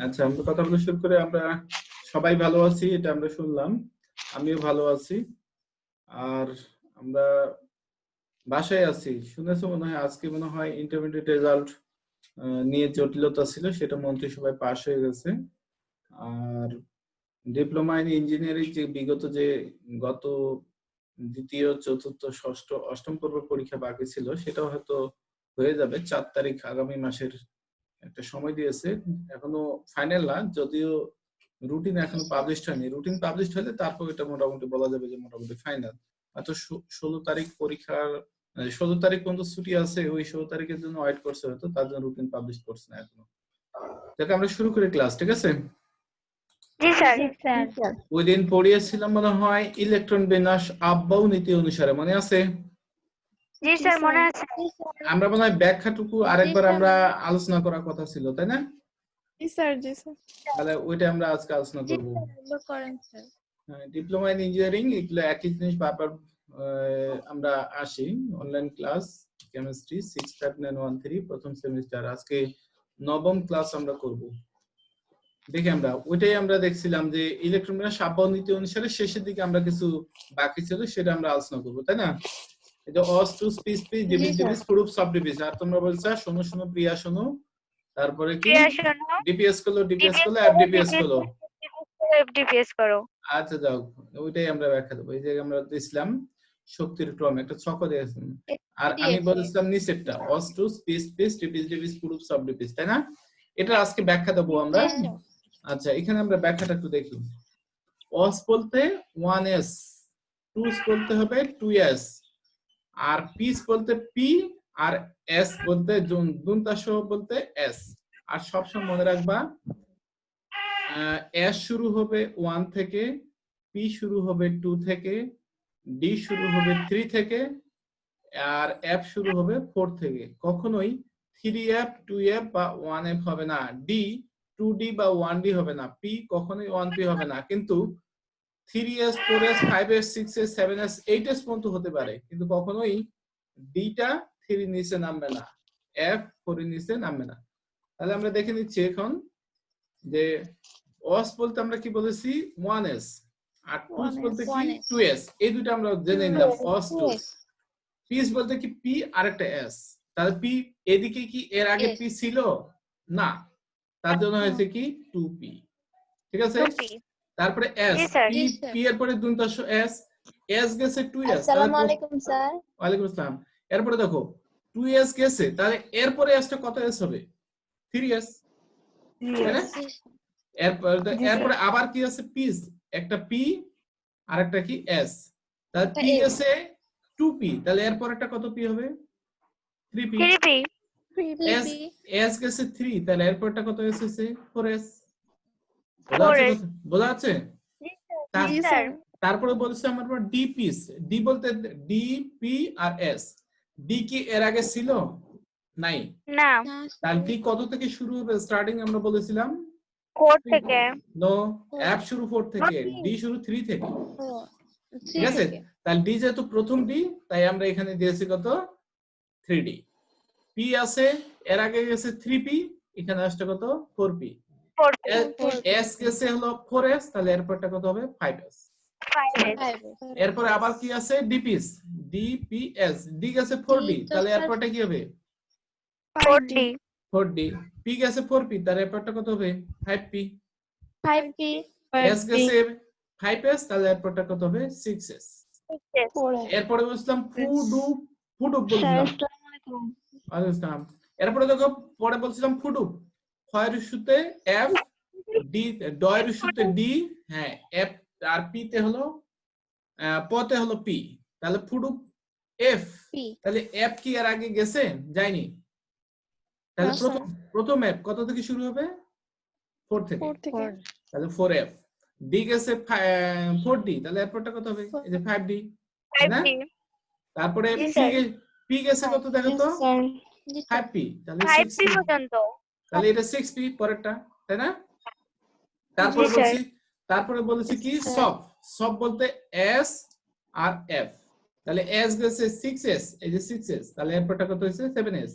আচ্ছা, আমরা কথা বলা শুরু করে। আমরা সবাই ভালো আছি, এটা আমরা শুনলাম। আমিও ভালো আছি। আর আমরা বাসায় আছি। শুনেছো মনে হয় আজকে মনে হয় ইন্টারমিডিয়েট রেজাল্ট নিয়ে জটিলতা ছিল, সেটা মন্ত্রিসভায় পাশ হয়ে গেছে। আর ডিপ্লোমা ইন ইঞ্জিনিয়ারিং যে বিগত যে গত দ্বিতীয়, চতুর্থ, ষষ্ঠ, অষ্টম পর্ব পরীক্ষা বাকি ছিল, সেটাও হয়তো হয়ে যাবে 4 তারিখ, আগামী মাসের একটা সময় দিয়েছে। এখনো ফাইনাল না, যদিও রুটিন এখনো পাবলিশড হয়নি। রুটিন পাবলিশড হলে তারপর এটা মোটামুটি বলা যাবে যে মোটামুটি ফাইনাল। হয়তো 16 তারিখ পরীক্ষার, 16 তারিখ পর্যন্ত ছুটি আছে, ওই 16 তারিখের জন্য ওয়েট করছে, হয়তো তার জন্য রুটিন পাবলিশ করছে না এখনো। তাহলে আমরা শুরু করি ক্লাস, ঠিক আছে? জি স্যার। ওই দিন পড়িয়েছিলাম মনে হয় ইলেকট্রন বিন্যাস আব্বাউ নীতি অনুসারে, মনে আছে? জি স্যার মনে আছে। আমরা মনে হয় ব্যাখ্যাটুকু আরেকবার আমরা আলোচনা করার কথা ছিল, তাই না? জি স্যার, জি স্যার। তাহলে ওইটা আমরা আজকে আলোচনা করব। করেন স্যার। ডিপ্লোমা ইন ইঞ্জিনিয়ারিং এগুলো একই জিনিস বারবার আমরা আসি। অনলাইন ক্লাস কেমিস্ট্রি 65913 প্রথম সেমিস্টার, আজকে নবম ক্লাস আমরা করব। দেখি আমরা ওইটাই আমরা দেখছিলাম যে ইলেকট্রন বিন্যাস আব্বাউ নীতি অনুসারে শেষের দিকে আমরা কিছু বাকি ছিল, সেটা আমরা আলোচনা করব, তাই না? এই যে অস টু স্পিস পি ডিভিস ডিভিস প্রুফ সাবডিভিস। আর তোমরা বলছো শোনো শোনো প্রিয়া শোনো, তারপরে কি ডিপিএস করলো, ডিপিএস করলো, এফডিপিএস করলো, এফডিপিএস করো। আচ্ছা যাও, ওইটাই আমরা ব্যাখ্যা দেবো। এই যে আমরা দিছিলাম শক্তির ক্রম, একটা ছক দিয়েছিলাম। আর আমি বলেছিলাম নিচেরটা অস টু স্পিস পিস ডিভিস ডিভিস প্রুফ সাবডিভিস, তাই না? এটা আজকে ব্যাখ্যা দেবো আমরা। আচ্ছা, এখানে আমরা ব্যাখ্যাটা একটু দেখি। অস বলতে 1s, টুস বলতে হবে 2s, আর পিস বলতে পি, আর এস বলতে দুনতাস বলতে এস। আর সবসময় মনে রাখবা এস শুরু হবে 1 থেকে, পি শুরু হবে 2 থেকে, ডি শুরু হবে 3 থেকে, আর এফ শুরু হবে 4 থেকে। কখনোই 3f 2f বা 1f হবে না, ডি 2d বা 1d হবে না, পি কখনোই 1p হবে না। কিন্তু 3s 4s 5s 6s 7s 8s পর্যন্ত হতে পারে, কিন্তু কখনোই ডিটা 3 নিচে নামবে না, এফ 4 এর নিচে নামবে না। তাহলে আমরা দেখে নিচ্ছি এখন যে অস বলতে আমরা কি বলেছি 1s, আর টুস বলতে কি 2s। এই দুটো আমরা জেনে নিলাম, অস টুস। পিস বলতে কি পি আর একটা এস। তাহলে পি এদিকে কি এর আগে পি ছিল না, তার জন্য হয়েছে কি 2p, ঠিক আছে? তারপরে এস, পি পি এর পরে দুনতাস এস, এস গেছে 2s। আসসালামু আলাইকুম স্যার। ওয়ালাইকুম আসসালাম। এরপরে দেখো 2s গেছে, তাহলে এরপরে এসটা কত এস হবে? 3s, তাই না? এরপরে আবার কি আছে পিস, একটা পি আর একটা কি এস। তাহলে পি গেছে 2p, তাহলে এরপর একটা কত পি হবে? 3p। এস এস গেছে 3, তাহলে এরপরটা কত এসেছে? 4s। বোঝা যাচ্ছে? তারপরে বলছে আমার ডি পিস। ডি বলতে D P R S. D কি এর আগে ছিল? নাই না। তাহলে ডি কত থেকে শুরু হবে? স্টার্টিং আমরা বলেছিলাম 4 থেকে। নো, এফ শুরু 4 থেকে, ডি শুরু 3 থেকে, ঠিক আছে? তাহলে ডি যেহেতু প্রথম ডি, তাই আমরা এখানে দিয়েছি কত? 3d। পি আছে, এর আগে গেছে 3p, এখানে আসছে কত? 4p। এস গেছে হলো 4s, তাহলে এরপরটা কত হবে? 5s। এরপরে আবার কি আছে? DPS, DPS. ডি গেছে 4d, তাহলে এরপরটা কি হবে? 4D। 4d। পি গেছে 4p, তার এরপরটা কত হবে? 5p। 5p। এস গেছে 5s, তাহলে এরপরটা কত হবে? 6s। এরপরে বলছিলাম ফুডুপ, ফুডুপ বলছিলাম। আসসালাম। এরপরে দেখো পরে বলছিলাম ফুডুপ, ফয়ের ইস্যুতে এফ, ডি ডয়ের ইস্যুতে ডি, হ্যাঁ এফ, আর পি তে হলো পতে হলো পি, তাহলে ফুডুপ এফ। তাহলে এফ কি এর আগে গেছে? যায়নি। তাহলে প্রথম এফ কত থেকে শুরু হবে? 4 থেকে, তাহলে 4f। ডি গেছে 4d, তাহলে এরপরটা কত হবে? এই যে 5d, তাই না? তারপরে পি গেছে কত দেখো তো? 5p, তাহলে 6p পর্যন্ত। তাহলে এটা 6p পরেরটা, তাই না? তারপরে বলেছি কি সব, সব বলতে s আর f। তাহলে s গেছে 6s, এই যে 6s, তাহলে এরপরটা কত হয়েছে? 7s।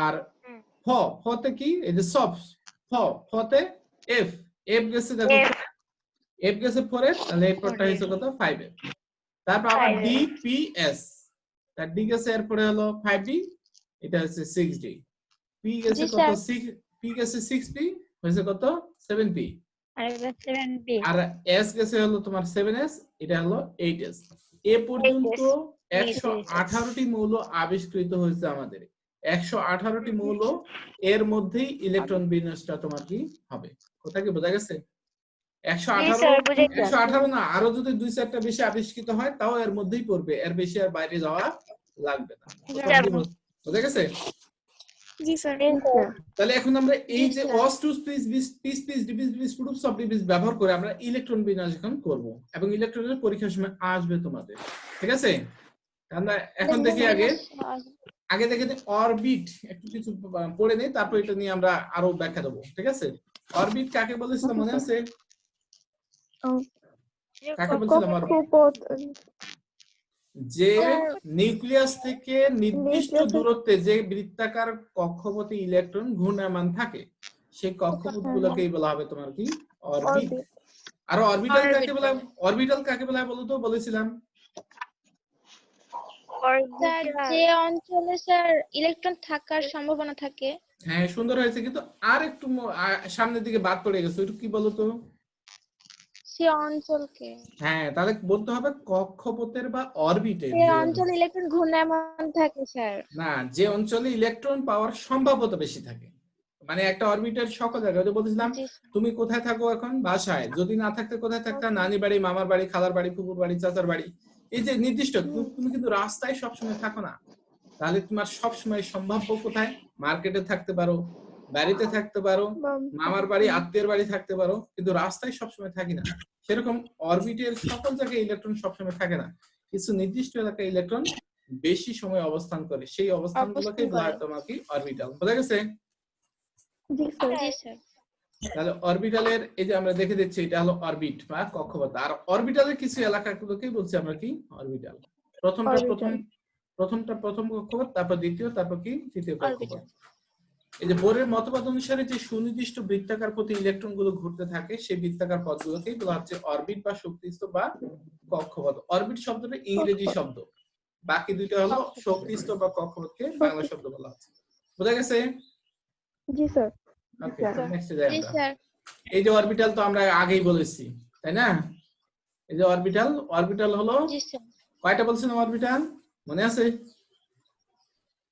আর ফতে কি? এই যে সব, ফতে এফ, এফ গেছে দেখো, F, এফ গেছে 4 এফ, তাহলে এরপরটা হইছে কত 5 এফ। তারপর আবার 5F, ডি পি এস, তার ডি গেছে এরপরে হলো 5 ডি, এটা হচ্ছে 6 ডি। পি গেছে জি কত স্যার 6, পি গেছে 6 পি, হইছে কত 7 পি। আরেকটা 7B, আর এস গেছে হলো তোমার 7 এস, এটা হলো 8 এস। এ পর্যন্ত 118টি মৌল আবিষ্কৃত হয়েছে আমাদের। 118টি মৌল, এর মধ্যেই ইলেকট্রন বিন্যাসটা তোমার কি হবে। কথা কি বোঝা গেছে? জি 118, স্যার বুঝে 118 না, আরো যদি 2-4টা বেশি আবিষ্কৃত হয় তাও এর মধ্যেই পড়বে, এর বেশি আর বাইরে যাওয়া লাগবে না। কথা কি বোঝা গেছে? জি স্যার তাহলে এখন আমরা এই জি যে sir. As to piece devices proofs of devices ব্যবহার করে আমরা ইলেকট্রন বিন্যাস এখন করব, এবং ইলেকট্রনের পরীক্ষার সময় আসবে তোমাদের। ঠিক আছে? আমরা এখন দেখি আগে দেখে অরবিট একটু কিছু পড়ে নেই, তারপর এটা নিয়ে আমরা আরো ব্যাখ্যা দেবো। ঠিক আছে? অরবিট কাকে বলেছিলাম মনে আছে? কাকে বলছিলাম অরবিট? যে নিউক্লিয়াস থেকে নির্দিষ্ট দূরত্বে যে বৃত্তাকার কক্ষপথে ইলেকট্রন ঘূর্ণায়মান থাকে, সেই কক্ষপথগুলোকেই বলা হবে তোমার কি অরবিট। আর অরবিটাল কাকে বলা, অরবিটাল কাকে বলা বলো তো, বলেছিলাম স্যার যে অঞ্চলে স্যার ইলেকট্রন থাকার সম্ভাবনা থাকে। হ্যাঁ সুন্দর হয়েছে, কিন্তু আর একটু সামনের দিকে বাদ পড়ে গেছে, ওইটা কি বলো তো? সে অঞ্চলকে, হ্যাঁ, তাহলে বলতে হবে কক্ষপথের বা অরবিটের, সে অঞ্চলে ইলেকট্রন ঘূর্ণায়মান থাকে স্যার। না, যে অঞ্চলে ইলেকট্রন পাওয়ার সম্ভাব্যতা বেশি থাকে। মানে একটা অরবিটের সকল জায়গায়, যে বলছিলাম জি স্যার। তুমি কোথায় থাকো এখন, বাসায়, যদি না থাকতে কোথায় থাকতে, নানি বাড়ি, মামার বাড়ি, খালার বাড়ি, ফুপুর বাড়ি, চাচার বাড়ি, এই যে নির্দিষ্ট, তুমি কিন্তু রাস্তায় সবসময় থাকো না। তাহলে তোমার সবসময় সম্ভাব্য কোথায়, মার্কেটে থাকতে পারো, বাড়িতে থাকতে পারো, মামার বাড়ি, আত্মীয়ের বাড়ি থাকতে পারো, কিন্তু রাস্তায় সবসময় থাকি না। সেরকম অরবিটের সকল জায়গায় ইলেকট্রন সবসময় থাকে না, কিছু নির্দিষ্ট এলাকায় ইলেকট্রন বেশি সময় অবস্থান করে, সেই অবস্থানগুলোকে বলা হয় তোমার কি অরবিটাল। বোঝা গেছে? জি স্যার। তাহলে অরবিটালের এই যে আমরা দেখে দিচ্ছি, এটা হলো অরবিট বা কক্ষপথ। আর অরবিটালের কিছু এলাকাগুলোকেই বলছি আমরা কি অরবিটাল। প্রথম কক্ষপথ, তারপর দ্বিতীয়, তারপর কি তৃতীয় কক্ষপথ। এই যে বোরের মতবাদ অনুসারে যে সুনির্দিষ্ট বৃত্তাকার পথে ইলেকট্রন গুলো ঘুরতে থাকে, সেই বৃত্তাকার পথগুলোকেই বলা হচ্ছে অরবিট বা শক্তিস্তর বা কক্ষপথ। অরবিট শব্দটা ইংরেজি শব্দ, বাকি দুইটা হলো শক্তিস্তর বা কক্ষপথকে বাংলা শব্দ বলা হচ্ছে। বোঝা গেছে? জি স্যার। ওকে, নেক্সট যাই জি আমরা। স্যার। এই যে অরবিটাল তো আমরা আগেই বলেছি, তাই না? এই যে অরবিটাল হলো জি স্যার। কয়টা বলছিলাম অরবিটাল, মনে আছে?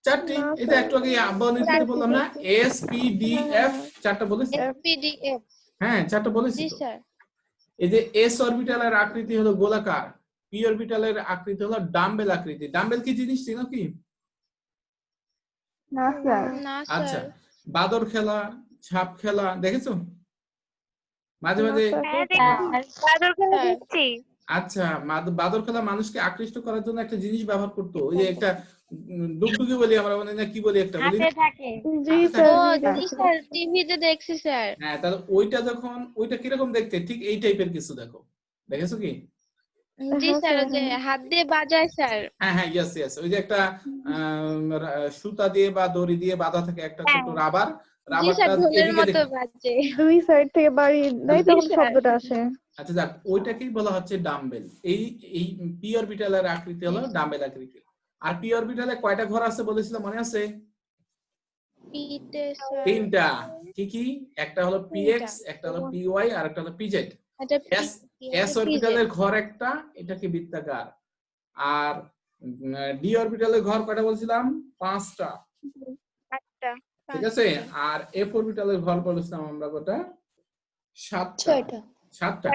4টি। এটা একটু আগে আব্বানিতে বললাম না, এস পি ডি এফ, 4টা বলেছি। এফপিডিএফ। হ্যাঁ 4টা বলেছি জি তো। স্যার। এই যে এস অরবিটালের আকৃতি হলো গোলাকার, পি অরবিটালের আকৃতি হলো ডাম্বেল আকৃতি। ডাম্বেল কি জিনিস চিনো কি? না স্যার। না আচ্ছা, স্যার। বাদর খেলা, ছাপ খেলা দেখেছো মাঝে মাঝে? বাদর খেলা দেখছি। আচ্ছা, বাদর খেলা মানুষকে আকৃষ্ট করার জন্য একটা জিনিস ব্যবহার করতো, ওই যে একটা ডুগডুগি বলি আমরা, মানে না কি বলি একটা বলি না? থাকে জি স্যার, টিভিতে দেখছি স্যার। হ্যাঁ, তাহলে ওইটা যখন, ওইটা কিরকম দেখতে, ঠিক এই টাইপের কিছু দেখো, দেখেছো কি? জি স্যার, যে হাত দিয়ে বাজায় স্যার। হ্যাঁ হ্যাঁ, ইয়েস ইয়েস, ওই যে একটা সুতা দিয়ে বা দড়ি দিয়ে বাঁধা থাকে একটা ছোট রাবার, জি স্যার, রাবারটা ঢোলের এদিকে মতো দেখো। বাজে। দুই সাইড থেকে বাড়ি দেয় তখন শব্দটা আসে। আচ্ছা যাক, ওইটাকেই বলা হচ্ছে ডাম্বেল। এই এই পি অরবিটালের আকৃতি হলো ডাম্বেল আকৃতি। আর পি অরবিটালে কয়টা ঘর আছে বলেছিলাম মনে আছে? পিতে স্যার। 3টা। কি কি? একটা হলো পিএক্স, একটা হলো পিওয়াই, আর একটা হলো পিজেড। এটা এস অরবিটালের ঘর একটা, এটা কি বৃত্তাকার। আর ডি অরবিটালের ঘর কয়টা বলছিলাম? 5টা। আটটা। ঠিক আছে? আর এফ অরবিটালের ঘর বলেছিলাম আমরা কয়টা? 7টা। 7টা।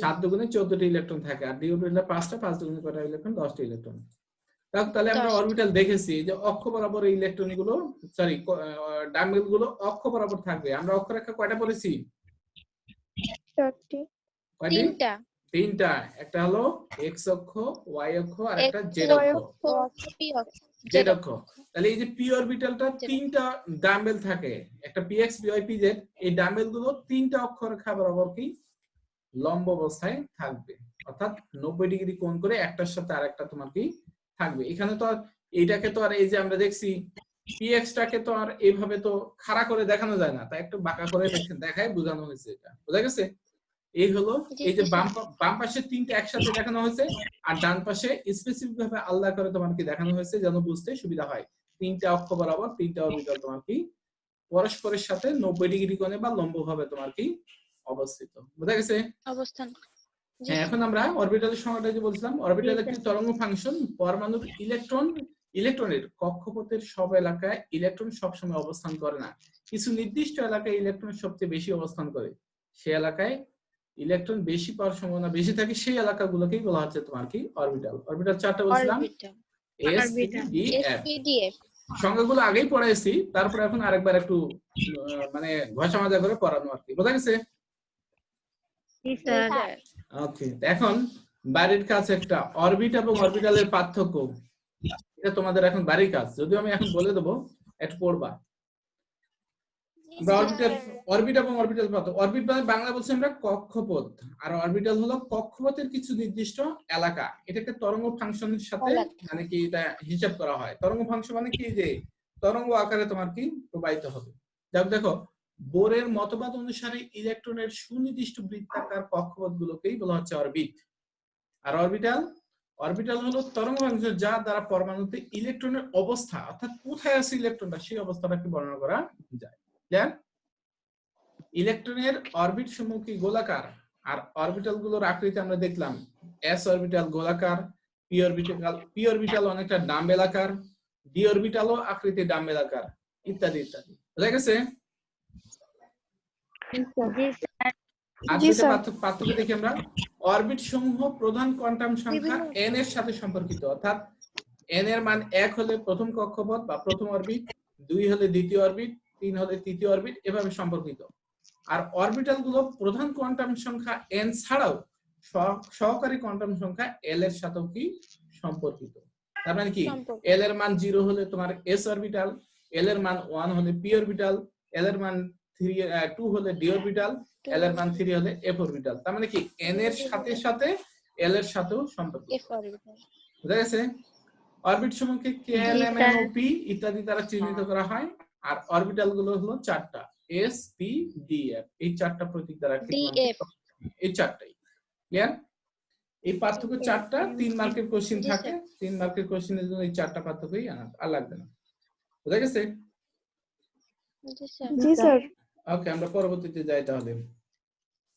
7 দুগুণে 14টি ইলেকট্রন থাকে। আর ডি অরবিটালে 5টা, 5 দুগুণে কয়টা ইলেকট্রন? 10টা ইলেকট্রন। তাহলে আমরা অরবিটাল দেখেছি যে অক্ষ বরাবর ইলেকট্রন গুলো, সরি ডাম্বেল গুলো অক্ষ বরাবর থাকবে। আমরা অক্ষরেখা কয়টা পড়েছি? 4টি। কয়টি? 3টা। একটা হলো এক্স অক্ষ, ওয়াই অক্ষ, আর একটা জেড অক্ষ। জেড অক্ষ। তাহলে এই যে পি অরবিটালটা 3টা ডাম্বেল থাকে, একটা পিএক্স, পিওয়াই, পিজেড। এই ডাম্বেল গুলো 3টা অক্ষরেখা বরাবর কি লম্ব অবস্থায় থাকবে, অর্থাৎ 90 ডিগ্রি কোণ করে একটার সাথে আরেকটা তোমার কি থাকবে। এখানে তো এইটাকে তো আর এই যে আমরা দেখছি px টাকে তো আর এইভাবে তো খাড়া করে দেখানো যায় না, তাই একটু বাঁকা করে দেখায় বোঝানো হয়েছে। এটা বোঝা গেছে? এই হলো, এই যে বাম পাশে তিনটা একসাথে দেখানো হয়েছে, আর ডান পাশে স্পেসিফিক ভাবে আলাদা করে তোমার কি দেখানো হয়েছে যেন বুঝতে সুবিধা হয়। তিনটা অক্ষ বরাবর তিনটা অরবিটাল তোমার কি পরস্পরের সাথে 90 ডিগ্রি কোণে বা লম্বভাবে তোমার কি অবস্থিত। বোঝা গেছে? অবস্থান। জি হ্যাঁ, এখন আমরা অরবিটালের সংজ্ঞাটা যে বলছিলাম, অরবিটাল একটি তরঙ্গ ফাংশন। পরমাণুর ইলেকট্রনের কক্ষপথের সব এলাকায় ইলেকট্রন সবসময় অবস্থান করে না। কিছু নির্দিষ্ট এলাকায় ইলেকট্রন সবচেয়ে বেশি অবস্থান করে, সেই এলাকায় ইলেকট্রন বেশি পাওয়ার সম্ভাবনা বেশি থাকে, সেই এলাকাগুলোকেই বলা হচ্ছে তোমার কি অরবিটাল। অরবিটাল চারটা বলছিলাম, S P D F. SPDF. সংজ্ঞাগুলো আগেই পড়াইছি, তারপরে এখন আরেকবার একটু মানে ঘষা মাজা করে পড়ানো আর কি। বোঝা গেছে? জি স্যার। ওকে, এখন বাড়ির কাজ একটা, অরবিট এবং অরবিটালের পার্থক্য। এটা তোমাদের এখন বাড়ির কাজ, যদিও আমি এখন বলে দেবো, একটু পড়বা। আমরা অরবিট এবং অরবিটাল পার্থক্য। অরবিট মানে বাংলা বলছি আমরা কক্ষপথ, আর অরবিটাল হলো কক্ষপথের কিছু নির্দিষ্ট এলাকা। এটাকে তরঙ্গ ফাংশনের সাথে মানে কি এটা হিসাব করা হয়। তরঙ্গ ফাংশন মানে কি, যে তরঙ্গ আকারে তোমার কি প্রবাহিত হবে। দেখো, বোরের মতবাদ অনুসারে ইলেকট্রনের সুনির্দিষ্ট বৃত্তাকার কক্ষপথগুলোকেই বলা হচ্ছে অরবিট। আর অরবিটাল হলো তরঙ্গ ফাংশন যা দ্বারা পরমাণুতে ইলেকট্রনের অবস্থা, অর্থাৎ কোথায় আছে ইলেকট্রনটা, সেই অবস্থাটাকে বর্ণনা করা যায়। ক্লিয়ার? ইলেকট্রনের অরবিট সমূহ কি গোলাকার, আর অরবিটাল গুলোর আকৃতি আমরা দেখলাম, এস অরবিটাল গোলাকার, পি অরবিটাল অনেকটা ডাম্বেল আকার, ডি অরবিটালও আকৃতি ডাম্বেল আকার, ইত্যাদি ইত্যাদি। বুঝা গেছে? জি স্যার। আর পার্থক্য দেখি আমরা। অরবিট সমূহ প্রধান কোয়ান্টাম সংখ্যা n এর সাথে সম্পর্কিত, অর্থাৎ n এর মান 1 হলে প্রথম কক্ষপথ বা প্রথম অরবিট, 2 হলে দ্বিতীয় অরবিট, 3 হলে তৃতীয় অরবিট, এভাবে সম্পর্কিত। আর অরবিটাল গুলো প্রধান কোয়ান্টাম সংখ্যা n ছাড়াও সহকারী কোয়ান্টাম সংখ্যা l এর সাথেও কি সম্পর্কিত। তার মানে কি, l এর মান 0 হলে তোমার s অরবিটাল, l এর মান 1 হলে p অরবিটাল, l এর মান 2 হলে d অরবিটাল, l এর মান 3 হলে f অরবিটাল। তার মানে কি n এর সাথে সাথে l এর সাথেও সম্পর্কিত। F orbital. বুঝা গেছে? অরবিট সমূহকে k l m n o p ইত্যাদি দ্বারা চিহ্নিত করা হয়। আর অরবিটাল গুলো হলো চারটা, s p d f। এই চারটা প্রতীক দ্বারা এই চারটাই। ক্লিয়ার? এই পার্থক্য চারটা, 3 মার্কের কোশ্চেন থাকে, 3 মার্কের কোশ্চেনের জন্য এই চারটা পার্থক্যই আর লাগবে না। বুঝা গেছে? জি স্যার। ওকে, আমরা পরবর্তীতে যাই তাহলে।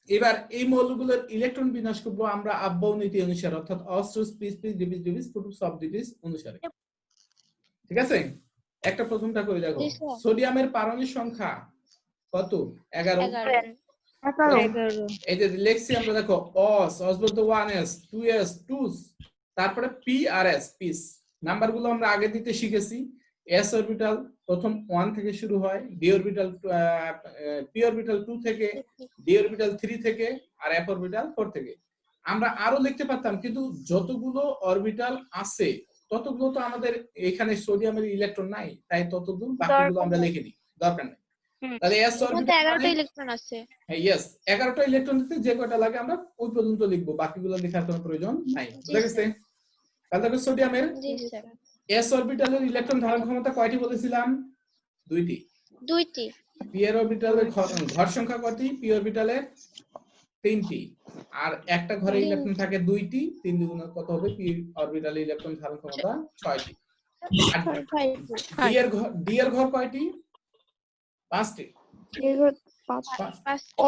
এবার এই মৌলগুলোর ইলেকট্রন বিন্যাস করব আমরা আব্বাউ নীতি অনুসারে, অর্থাৎ অস্ট্রোস পিস ডিভিস প্রুফ অফ ডিভিস অনুসারে। ঠিক আছে? একটা প্রথমটা করে দেখো। সোডিয়ামের পারমাণবিক সংখ্যা কত? 11। এই যে লিখছি আমরা, দেখো অস বলতে 1s 2s 2s, তারপরে p আর s পিস। নাম্বারগুলো আমরা আগে দিতে শিখেছি। s অরবিটাল প্রথম 1 থেকে শুরু হয়, d অরবিটাল p অরবিটাল 2 থেকে, d অরবিটাল 3 থেকে, আর f অরবিটাল 4 থেকে। আমরা আরো লিখতে পারতাম, কিন্তু যতগুলো অরবিটাল আছে ততগুলো তো আমাদের এখানে সোডিয়ামের ইলেকট্রন নাই, তাই ততগুলো বাকিগুলো আমরা লিখিনি, দরকার নেই। তাহলে s অরবিটাল 11টা ইলেকট্রন আছে। হ্যাঁ, यस, 11টা ইলেকট্রন দিতে যে কয়টা লাগে আমরা ওই পর্যন্ত লিখব, বাকিগুলো লেখার কোনো প্রয়োজন নাই। বুঝা গেছে? তাহলে দেখো সোডিয়ামের জি স্যার। s অরবিটালের ইলেকট্রন ধারণ ক্ষমতা কয়টি বলেছিলাম? দুইটি। p এর অরবিটালের ঘর সংখ্যা কয়টি? p অরবিটালের 3টি। আর একটা ঘরে ইলেকট্রন থাকে 2টি, 3 দুগুণে কত হবে? p অরবিটালের ইলেকট্রন ধারণ ক্ষমতা 6টি। d এর ঘর কয়টি? 5টি।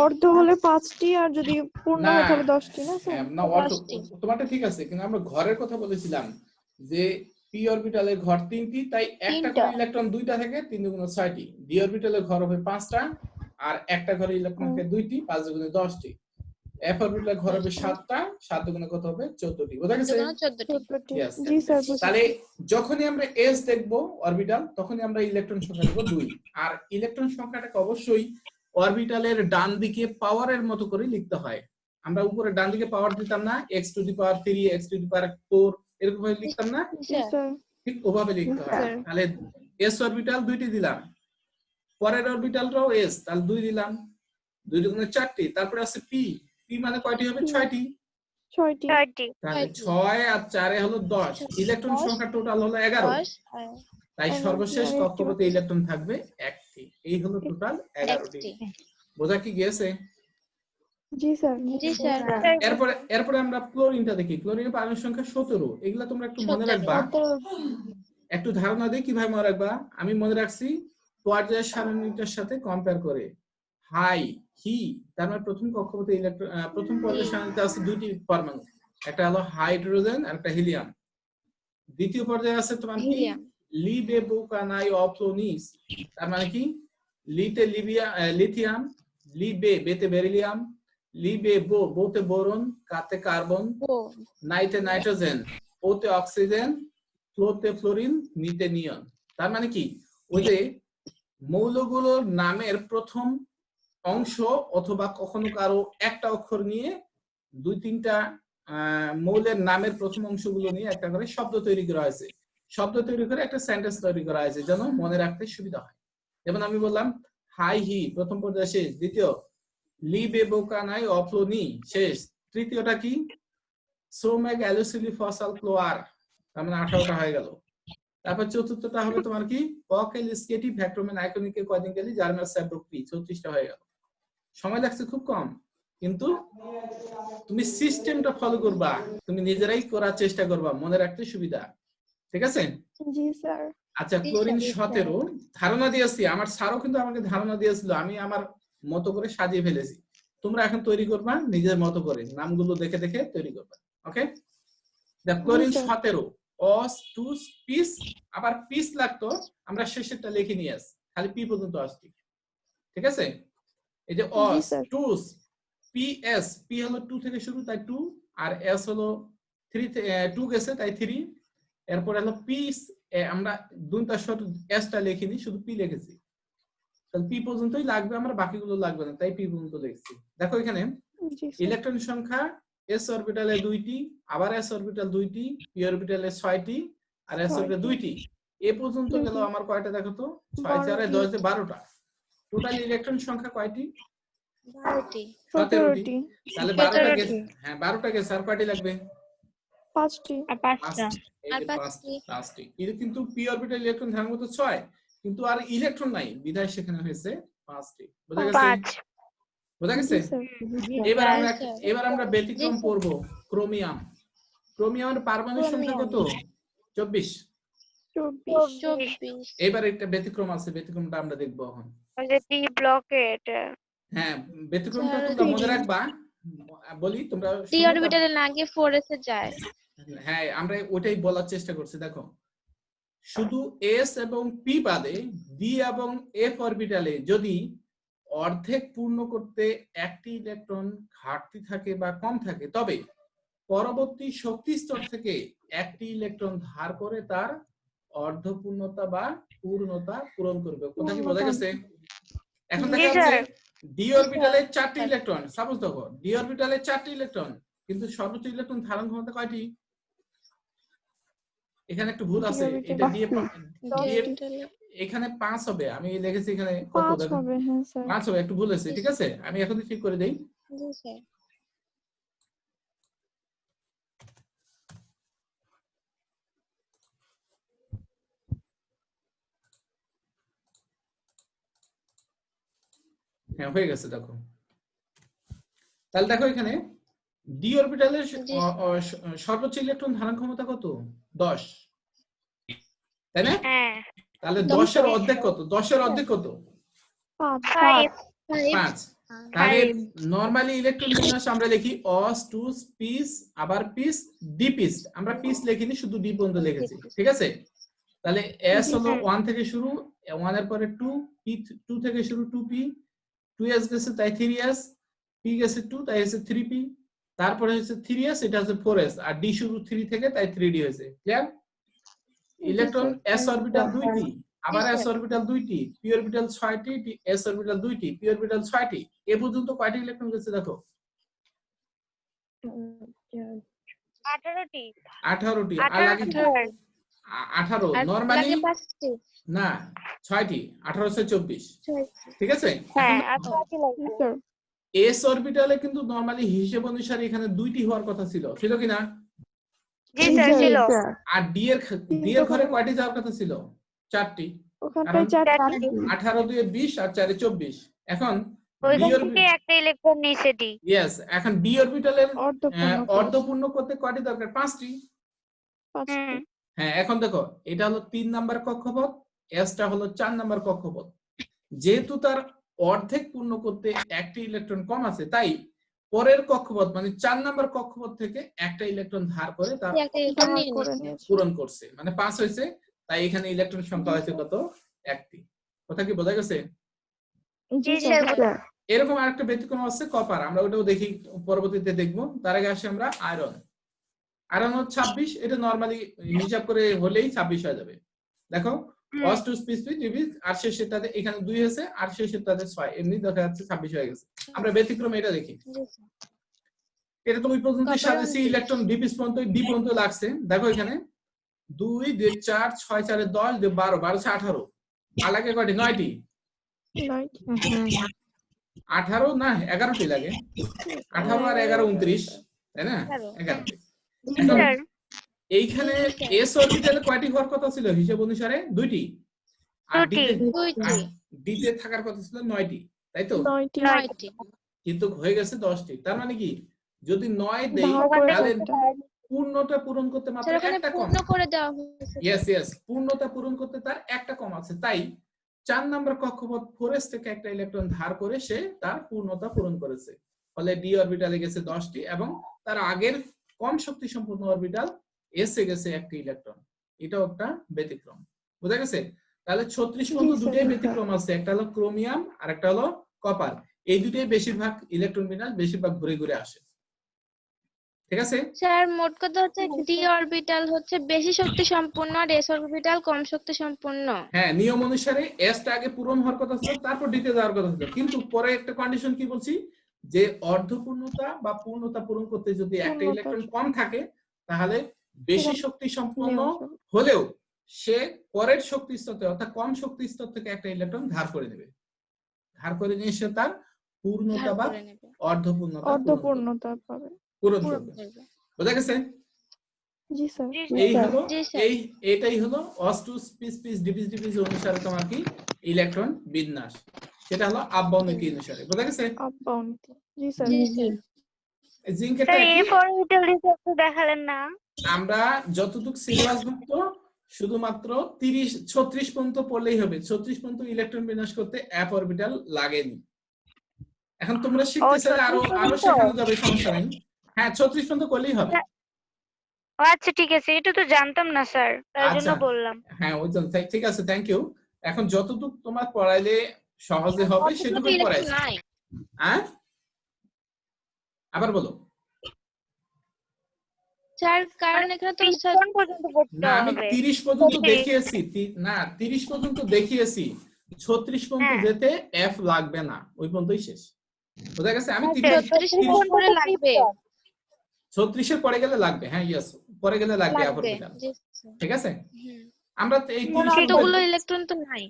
অর্ধ হলে 5টি, আর যদি পূর্ণ হয় তাহলে 10টি, না স্যার? না, অর্ধ তোমারটা ঠিক আছে, কিন্তু আমরা ঘরের কথা বলেছিলাম যে p অরবিটালের ঘর 3টি, তাই একটা ঘরে ইলেকট্রন 2টা থাকে, 3 দুগুণে 6টি। d অরবিটালের ঘর হবে 5টা, আর একটা ঘরে ইলেকট্রন থাকে 2টি, 5 দুগুণে 10টি। f অরবিটালের ঘর হবে 7টা, 7 দুগুণে কত হবে? 14টি। বুঝা গেছে? জি স্যার। তাহলে যখনই আমরা s দেখব অরবিটাল, তখনই আমরা ইলেকট্রন সংখ্যা দেব 2। আর ইলেকট্রন সংখ্যাটাকে অবশ্যই অরবিটালের ডান দিকে পাওয়ারের মতো করে লিখতে হয়। আমরা উপরে ডান দিকে পাওয়ার দিতাম না, x to the power 3, x to the power 4 এরকম ভাবে লিখতাম না, ঠিক ওভাবে লিখতে হয়। তাহলে s অরবিটাল 2টি দিলাম, পরের অরবিটালটাও s, তাহলে 2 দিলাম, 2 দুগুণে 4টি। তারপরে আছে p মানে কয়টি হবে? 6টি। 6টি। তাহলে 6 আর 4 হলো 10। ইলেকট্রন সংখ্যা টোটাল হলো 11। তাই Energy সর্বশেষ আর কক্ষপথে ইলেকট্রন থাকবে একটি। এই হলো টোটাল 11টি। একটি। বোঝা কি গিয়েছে? জি স্যার। জি স্যার। এরপরে আমরা ক্লোরিনটা দেখি। ক্লোরিনের পারমাণবিক সংখ্যা 17। এগুলা তোমরা একটু মনে 17 রাখবা, একটু ধারণা দিই কিভাবে মনে রাখবা। আমি মনে রাখছি পর্যায় সারণীটার সাথে কম্পেয়ার করে। হাই হি, তার মানে প্রথম কক্ষপথে ইলেকট্রন, প্রথম পর্যায় সারণীতে আছে দুইটি পরমাণু, একটা হলো হাইড্রোজেন আর একটা হিলিয়াম। দ্বিতীয় পর্যায়ে আছে তোমার কি হিলিয়াম। লিবে বুকানাই অপ্লোনিস, তার মানে কি লিতে লিথিয়াম, লিবে বেতে বেরিলিয়াম, লিবে বোতে বোরন, কাতে কার্বন, ও নাইতে নাইট্রোজেন, ওতে অক্সিজেন, ফ্লোতে ফ্লোরিন, নিতে নিয়ন। তার মানে কি ওই যে মৌলগুলোর নামের প্রথম অংশ অথবা কখনো কারো একটা অক্ষর নিয়ে দুই তিনটা মৌলের নামের প্রথম অংশগুলো নিয়ে একটা করে শব্দ তৈরি করা হয়েছে। শব্দ তৈরি করে একটা সেন্টেন্স তৈরি করা হয়েছে যেন মনে রাখতে সুবিধা হয়। যেমন আমি বললাম হাই হি প্রথম পর্যায়ে শেষ, দ্বিতীয় লিবে বোকানাই অফ্লোনি শেষ, তৃতীয়টা কি সোমেগ অ্যালুসিলি ফসল ক্লোয়ার, তার মানে 18টা হয়ে গেল। তারপর চতুর্থটা হবে তোমার কি পকেল স্কেটি ভ্যাক্ট্রোমেন আইকনিকে কয়দিন গেলি জার্মাল স্যাব্রোক্রি, 34টা হয়ে গেল। সময় লাগছে খুব কম, কিন্তু তুমি সিস্টেমটা ফলো করবা, তুমি নিজেরাই করার চেষ্টা করবা, মনে রাখতে সুবিধা। ঠিক আছে? জি স্যার। আচ্ছা, ক্লোরিন 17 ধারণা দিয়েছি, আমার স্যারও কিন্তু আমাকে ধারণা দিয়েছিল, আমি আমার মতো করে সাজিয়ে ফেলেছি। তোমরা এখন তৈরি করবা নিজের মতো করে, নামগুলো দেখে দেখে তৈরি করবা। ওকে, দ্য ক্লোরিন 17 অস টু পিস, আবার পিস লাগতো, আমরা শেষেরটা লিখে নিয়ে আসি, খালি পি পর্যন্ত আসছি। ঠিক আছে? এই যে অস টু পি এস, পি হলো 2 থেকে শুরু তাই 2, আর এস হলো 3 2 গেছে তাই 3, এরপর হলো পিস, আমরা দুইটা শর্ট এসটা লিখিনি, শুধু পি লিখেছি, তাহলে পি পর্যন্তই লাগবে, আমরা বাকিগুলো লাগবে না, তাই পি পর্যন্ত লিখছি। দেখো এখানে ইলেকট্রন সংখ্যা এস অরবিটালে 2টি, আবার এস অরবিটাল 2টি, পি অরবিটালে 6টি, আর এস অরবিটালে 2টি। এ পর্যন্ত গেল আমার কয়টা দেখো তো, 6 4 10 12টা। টোটাল ইলেকট্রন সংখ্যা কয়টি? 12টি। 17টি। তাহলে 12টা গেছে, হ্যাঁ 12টা গেছে, আর কয়টি লাগবে? 5টি। আর 5টা। আর 5টি। 5টি। কিন্তু পি অরবিটাল ইলেকট্রন ধারণ করতে 6, কিন্তু আর ইলেকট্রন নাই, বিধায় সেখানে হয়েছে 5টি। বোঝা গেছে? বোঝা গেছে? এবার আমরা ব্যতিক্রম পড়ব, ক্রোমিয়াম। ক্রোমিয়ামের পারমাণবিক সংখ্যা কত? 24। এবার একটা ব্যতিক্রম আছে, ব্যতিক্রমটা আমরা দেখব এখন। ডি ব্লকে এটা। হ্যাঁ, ব্যতিক্রমটা তোমরা মনে রাখবা, বলি তোমরা ডি অরবিটালে না গিয়ে 4s এ যায়। হ্যাঁ, আমরা ওইটাই বলার চেষ্টা করছি। দেখো, শুধু এস এবং পি বাদে ডি এবং এফ অরবিটালে যদি অর্ধেক পূর্ণ করতে একটি ইলেকট্রন ঘাটতি থাকে বা কম থাকে, তবে পরবর্তী শক্তি স্তর থেকে একটি ইলেকট্রন ধার করে তার অর্ধপূর্ণতা বা পূর্ণতা পূরণ করবে। কথা কি বোঝা গেছে? এখন দেখা যাচ্ছে ডি অরবিটালে 4টি ইলেকট্রন, সাপোজ দেখো ডি অরবিটালে 4টি ইলেকট্রন, কিন্তু সর্বোচ্চ ইলেকট্রন ধারণ ক্ষমতা কয়টি? এখানে একটু ভুল আছে, এটা দিয়ে এখানে 5 হবে, আমি লিখেছি এখানে কত দেখো 5 হবে। হ্যাঁ স্যার। 5 হবে, একটু ভুল আছে। ঠিক আছে, আমি এখন ঠিক করে দেই। জি স্যার। হ্যাঁ, হয়ে গেছে। দেখো, তাহলে দেখো এখানে ডি অরবিটালের সর্বোচ্চ ইলেকট্রন ধারণ ক্ষমতা কত? 10, তাই না? হ্যাঁ। তাহলে 10 এর অর্ধেক কত? 10 এর অর্ধেক কত? 5 5। তাহলে নরমালি ইলেকট্রন বিন্যাস আমরা লিখি অস টু পিস, আবার পিস ডি পিস, আমরা পিস লিখিনি, শুধু ডি পর্যন্ত লিখেছি। ঠিক আছে? তাহলে এস হলো 1 থেকে শুরু, 1 এর পরে 2, পি 2 থেকে শুরু 2p, 2s গেছে তাই 3s, p গেছে 2 তাই হচ্ছে 3p, তারপরে হচ্ছে 3s, এটা হচ্ছে 4s, আর d শুরু 3 থেকে তাই 3d হয়েছে। ক্লিয়ার? ইলেকট্রন s অরবিটাল 2টি, আবার s অরবিটাল 2টি, p অরবিটাল 6টি, s অরবিটাল 2টি, p অরবিটাল 6টি। এ পর্যন্ত কয়টি ইলেকট্রন গেছে দেখো? 18টি। 18টি। আর লাগে 18। নরমালি না, 6টি, 18 × 24। ঠিক আছে? হ্যাঁ, 18টি লাগে। এস অরবিটালে কিন্তু নরমালি হিসেব অনুসারে এখানে 2টি হওয়ার কথা ছিল, ছিল কিনা? জি স্যার ছিল। আর ডি এর ঘরে কয়টি যাওয়ার কথা ছিল? 4টি, ওখানটায় কারণ 4টি। 18 2 20 আর 4 24। এখন ওইখান ডি থেকে একটা ইলেকট্রন নিচে ডি। ইয়েস, এখন ডি অরবিটালের অর্ধপূর্ণ অর্ধপূর্ণ করতে কয়টি দরকার? 5টি। 5টি। হ্যাঁ, এখন দেখো এটা হলো 3 নাম্বার কক্ষপথ, এসটা হলো 4 নাম্বার কক্ষপথ। যেহেতু তার অর্ধেক পূর্ণ করতে একটি ইলেকট্রন কম আছে, তাই পরের কক্ষপথ মানে 4 নাম্বার কক্ষপথ থেকে একটা ইলেকট্রন ধার করে তার একটা ইলেকট্রন ভাগ নিয়ে করে নিয়েছে। নিয়েছে। পূরণ করছে, মানে 5 হয়েছে। তাই এখানে ইলেকট্রন সংখ্যা হয়েছে কত? 1টি। কথা কি বোঝা গেছে? জি জি স্যার। স্যার। এরকম আরেকটা ব্যতিক্রম আছে কপার, আমরা ওটাও দেখি পরবর্তীতে দেখবো। তার আগে আসি আমরা আয়রন। আয়রন হচ্ছে 26, এটা নরমালি হিসাব করে হলেই 26 হয়ে যাবে। দেখো ওয়াস টু স্পিসিফিক ডিভিজ, আর শেষেরটাতে এখানে 2 হয়েছে, আর শেষেরটাতে 6, এমনি দেখা যাচ্ছে 26 হয়ে গেছে। আমরা ব্যতিক্রম এটা দেখি। জি স্যার। এটা তো ওই পর্যন্ত কপার সাজেছি 29 ইলেকট্রন ডিপিস পর্যন্ত, ডি পর্যন্ত লাগছে। দেখো এখানে 2 2 4 6 4 10 2 12 12 18, আর লাগে কয়টি? 9টি। 9টি। 18 না 11টি লাগে। 18 আর 11 29, তাই না? 11টি। জি এখন স্যার। এইখানে এস অরবিটালে কয়টি হওয়ার কথা ছিল হিসাব অনুসারে? 2টি। আর দুটি। দুইটি। ডিতে থাকার কথা ছিল 9টি, তাই তো? 9টি। 9টি। কিন্তু হয়ে গেছে 10টি। তার মানে কি, যদি 9 দেই ভাগ করে তাহলে 4টা। পূর্ণতা পূরণ করতে মাত্র স্যার ওখানে একটা কম। পূর্ণ করে দেওয়া হয়েছে। ইয়েস, পূর্ণতা পূরণ করতে তার একটা কম আছে। তাই 4 নম্বর কক্ষপথ 4s থেকে একটা ইলেকট্রন ধার করে সে তার পূর্ণতা পূরণ করেছে। ফলে ডি অরবিটালে গেছে 10টি এবং তার আগের কম শক্তি সম্পন্ন অরবিটাল এসে গেছে একটি ইলেকট্রন। এটাও একটা ব্যতিক্রম। বুঝা গেছে? তাহলে 36 পর্যন্ত জি, দুটোই স্যার। ব্যতিক্রম আছে, একটা হলো ক্রোমিয়াম আর একটা হলো কপার। এই দুটোই বেশিরভাগ ইলেকট্রন বিন্যাস বেশিরভাগ ঘুরে ঘুরে আসে। ঠিক আছে? স্যার মোট কথা হচ্ছে ডি অরবিটাল হচ্ছে বেশি শক্তি সম্পন্ন আর এস অরবিটাল কম শক্তি সম্পন্ন। হ্যাঁ, নিয়ম অনুসারে এসটা আগে পূরণ হওয়ার কথা ছিল, তারপর ডিতে যাওয়ার কথা ছিল। কিন্তু পরে একটা কন্ডিশন কি বলছি, যে অর্ধপূর্ণতা বা পূর্ণতা পূরণ করতে যদি একটা পূর্ণতা ইলেকট্রন কম থাকে, তাহলে বেশি সেটা শক্তি সম্পন্ন নেওয়া যাবে। হলেও সে পরের শক্তি স্তর থেকে অর্থাৎ কম শক্তি স্তর থেকে একটা ইলেকট্রন ধার করে নেবে। ধার করে নিয়ে সে তার পূর্ণতা ধার বা করে নেবে। অর্ধপূর্ণতা অর্ধপূর্ণতা পাবে। পূরণ পূরণ করবে। করবে। বোঝা গেছে? জি স্যার। জি এই হলো জি স্যার। এটাই হলো অস টু স্পিস ডিভিজ অনুসারে তোমার কি ইলেকট্রন বিন্যাস, সেটা হলো আপ-বাউন্ড অনুসারে। বোঝা গেছে? আপ-বাউন্ড। জি স্যার। জি স্যার। জিঙ্কেরটা স্যার কি এরপর ডিটেইলস একটু দেখালেন না। আমরা যতটুকু সিলেবাস ভুক্ত শুধুমাত্র 36 পর্যন্ত পড়লেই হবে। 36 পর্যন্ত ইলেকট্রন বিন্যাস করতে অ্যাপ অরবিটাল লাগেনি। এখন তোমরা শিখতে চাইলে আরো 36 আরো পর্যন্ত? শেখানো যাবে, সমস্যা নেই। হ্যাঁ, 36 পর্যন্ত করলেই হবে। ও আচ্ছা ঠিক আছে, এটা তো জানতাম না স্যার, তার জন্য আচ্ছা, বললাম। হ্যাঁ ওই জন্য ঠিক আছে, থ্যাংক ইউ। এখন যতটুকু তোমার পড়াইলে সহজে হবে অতগুলো তো সেটুকুই ইলেকট্রন পড়াইছি। নাই। হ্যাঁ, আবার বলো। স্যার কারণ এখানে তো 30 স্যার পর্যন্ত পড়তে না, আমি হবে। 30 পর্যন্ত 30 দেখিয়েছি। না, 30 পর্যন্ত দেখিয়েছি, 36 পর্যন্ত হ্যাঁ। যেতে এফ লাগবে না, ওই পর্যন্তই শেষ। বোঝা গেছে? আমি 36 পরে লাগবে। 36 এর পরে গেলে লাগবে। হ্যাঁ, ইয়েস, পরে গেলে লাগবে অ্যাপ লাগবে। অরবিটাল। জি স্যার। ঠিক আছে? হুম। আমরা এই 30 অতগুলো ইলেকট্রন তো নাই।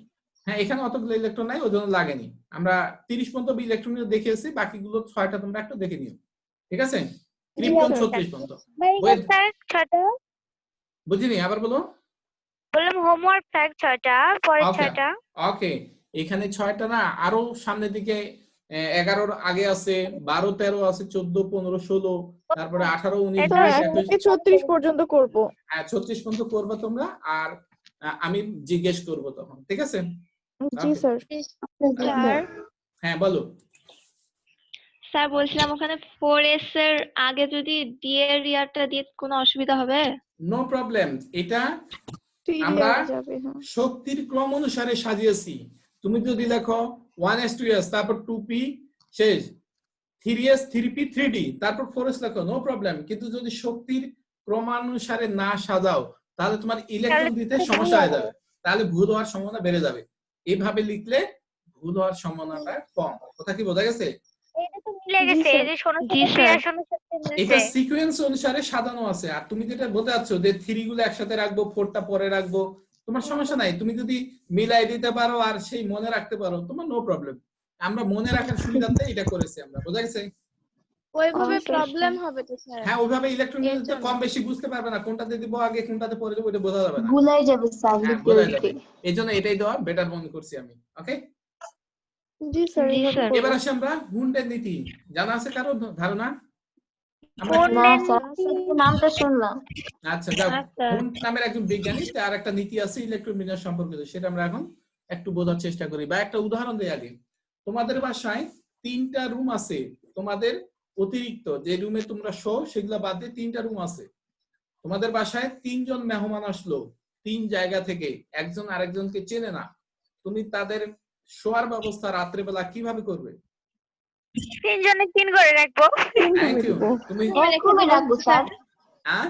হ্যাঁ, এখানে অতগুলো ইলেকট্রন নাই, ওই জন্য লাগেনি। আমরা 30 পর্যন্ত ইলেকট্রন দেখিয়েছি, বাকিগুলো 6টা তোমরা একটু দেখে নিও। ঠিক আছে? ক্রিপ্টন 36 পর্যন্ত। Wait, ফ্যাক্ট 6টা, বুঝিনি, আবার বলো। বললাম হোমওয়ার্ক ফ্যাক্ট 6টা, পরের ওকে 6টা। ওকে, এখানে 6টা না, আরো সামনের দিকে 11-র আগে আছে, 12 13 আছে, 14 15 16, তারপরে 18 19 স্যার 20 এখন 21। 36 পর্যন্ত করব। হ্যাঁ, 36 পর্যন্ত করবে তোমরা, আর আমি জিজ্ঞেস করব তখন। ঠিক আছে? জি Okay. স্যার। স্যার হ্যাঁ, বলো। স্যার বলছিলাম ওখানে 4s এর আগে যদি ডি এর ইয়ারটা দিয়ে কোনো অসুবিধা হবে? No problem. এটা আমরা আমরা যাবে। হ্যাঁ। শক্তির ক্রম অনুসারে সাজিয়েছি। তুমি যদি লেখো 1s 2s তারপর 2p শেষ, 3s 3p 3d তারপর 4s লেখো, নো প্রবলেম। কিন্তু যদি শক্তির ক্রমানুসারে না সাজাও, তাহলে তোমার ইলেকট্রন দিতে সমস্যা হয়ে যাবে, তাহলে ভুল হওয়ার সম্ভাবনা বেড়ে যাবে। এইভাবে লিখলে ভুল হওয়ার সম্ভাবনাটা কম। কথা কি বোঝা গেছে? এটা তো মিলে জি, গেছে, স্যার। এই যে শোনো জি, স্যার। ক্রিয়াশনের সাথে এটা মিলছে। সিকোয়েন্স অনুসারে সাজানো আছে। আর তুমি যেটা বলতে চাচ্ছ যে 3 গুলো একসাথে রাখবো, 4টা পরে রাখবো, তোমার সমস্যা নাই। তুমি যদি মিলাই দিতে পারো আর সেই মনে রাখতে পারো, তোমার নো প্রবলেম। আমরা মনে রাখার সুবিধাতে এটা করেছি আমরা। বোঝা গেছে? ওইভাবে আচ্ছা, প্রবলেম হবে তো স্যার। হ্যাঁ ওইভাবে ইলেকট্রন এর জন্য। কম বেশি বুঝতে পারবে না, কোনটাতে দিব আগে কোনটাতে পরে দেবো এটা বোঝা যাবে না। ভুলাই যাবে স্যার হ্যাঁ লিখতে বোঝা লিখতে। যাবে, এই জন্য এটাই দেওয়া বেটার মনে করছি আমি। ওকে, জি স্যার জি এইভাবে স্যার। করবো। এবার আসি আমরা হুন্ডের নীতি। জানা আছে কারো ধারণা? আমরা কোন না স্যার নামটা শুনলাম। আচ্ছা যাও, আচ্ছা। হুন্ড নামের একজন বিজ্ঞানী, তার একটা নীতি আছে ইলেকট্রন বিন্যাস সম্পর্কিত, সেটা আমরা এখন একটু বোঝার চেষ্টা করি বা একটা উদাহরণ দেই আগে। তোমাদের বাসায় 3টা রুম আছে, তোমাদের অতিরিক্ত যে রুমে তোমরা শো সেগুলো বাদ দিয়ে 3টা রুম আছে। তোমাদের বাসায় 3 জন মেহমান আসলো 3 জায়গা থেকে, একজন আরেকজনকে চেনে না, তুমি তাদের শোয়ার ব্যবস্থা রাত্রেবেলা কিভাবে করবে? 3 জনে 3 করে রাখবো। Thank you. তুমি এক রুমে রাখবো স্যার, হ্যাঁ